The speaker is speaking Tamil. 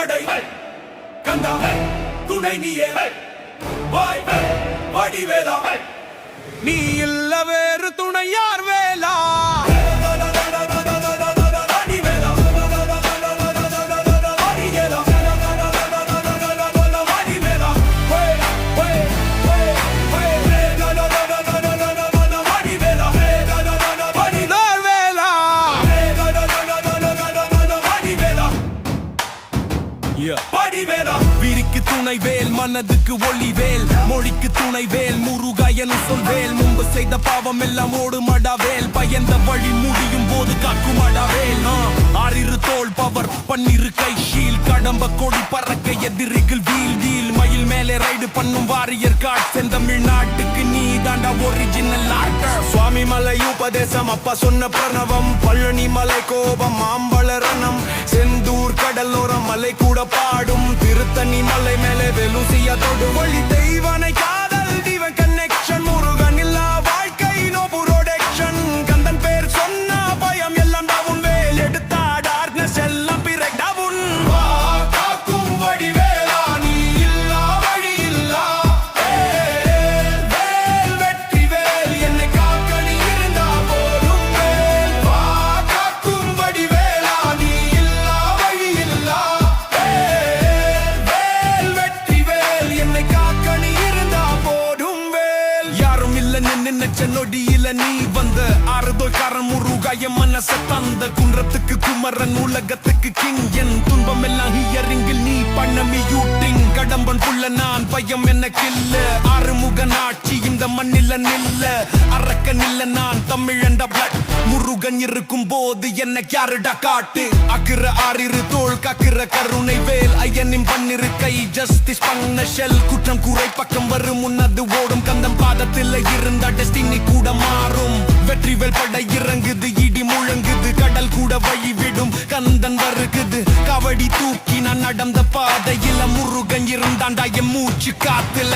படை கந்தா துணை நீயே வடிவேலா நீ இல்ல வேறு துணை யார் வேலா வீருக்கு துணை வேல் மனதுக்கு ஒளி வேல் மொழிக்கு துணை வேல் முருகாயனு சொல்வேல் முன்பு செய்த பாவம் எல்லாம் ஓடுமடா வேல் பயந்த வழி முடியும் போது காக்குமடா வேல் ஆறிரு தோல் பவர் பன்னிரு கை ஷீல் கடம்ப கொடி பறக்க எதிரிகள் வீல் வீல் மயில் மேலே ரைடு பண்ணும் வாரியர் காட் செந்தமிழ்நாட்டுக்கு நீ தாண்டா ஒரிஜினல் ஆக்டர் சுவாமி மலை உபதேசம் அப்பா சொன்ன பிரணவம் பழனி மலை கோபம் மாம்பழரணம் செந்தூர் கடலோரம் மலை கூட பாடும் திருத்தணி மலை மேலே வெலுசிய தொடு வழி தெய்வனை காதல் தீவன் கனெக்ஷன் முருகன் இல்லா வாழ்க்கை நோ புரோடக்ஷன் கந்தன் பேர் சொன்ன பயம் எல்லாம் டவுன் வேல் எடுத்தா டார்க்னஸ் எல்லாம் பிரேக் டவுன் காக்கும் வடிவேலா நீ இல்லா வழி இல்லா வேல் வெற்றி வேல் என்னை காக்க நீ இருந்தா போதும் வேல் காக்கும் வடிவேலா நீ இல்லா வழி இல்லா வேல் வெற்றி வேல் என்னை காக்க நீ இருந்தா போதும் வேல் யாரும் இல்ல நினைச்ச நொடியில நீ வந்த ஆறுதோக்காரன் முருகாய மனச தந்த குன்றத்துக்கு குமரன் உலகத்துக்கு கிங் என் துன்பம் எல்லாம் ஹியரிங்கில் நீ பண்ண மியூட்டிங் கடம்பன் புள்ள நான் பயம் எனக்கு இல்ல ஆறுமுகன் ஆட்சி இந்த மண்ணில நில்ல அரக்கன் இல்ல நான் தமிழண்ட பிளட் முருகன் இருக்கும் போது என்ன யாருடா காட்டு அக்கிற ஆறிரு தோல் கக்கிற கருணை வேல் ஐயனின் பன்னிரு கை ஜஸ்டிஸ் பண்ண ஷெல் குற்றம் கூரை பக்கம் வரும் முன்னது ஓடும் கந்தம் பாதத்தில் இருந்த டெஸ்டினி கூட மாறும் வெற்றிவேல் படை இறங்குது இடி முழங்குது கடல் கூட வழி விடும் கந்தன் வருகுது கவடி தூக்கி நான் நடந்த பாதையில முருகன் இருந்தாண்டா என் மூச்சு காத்துல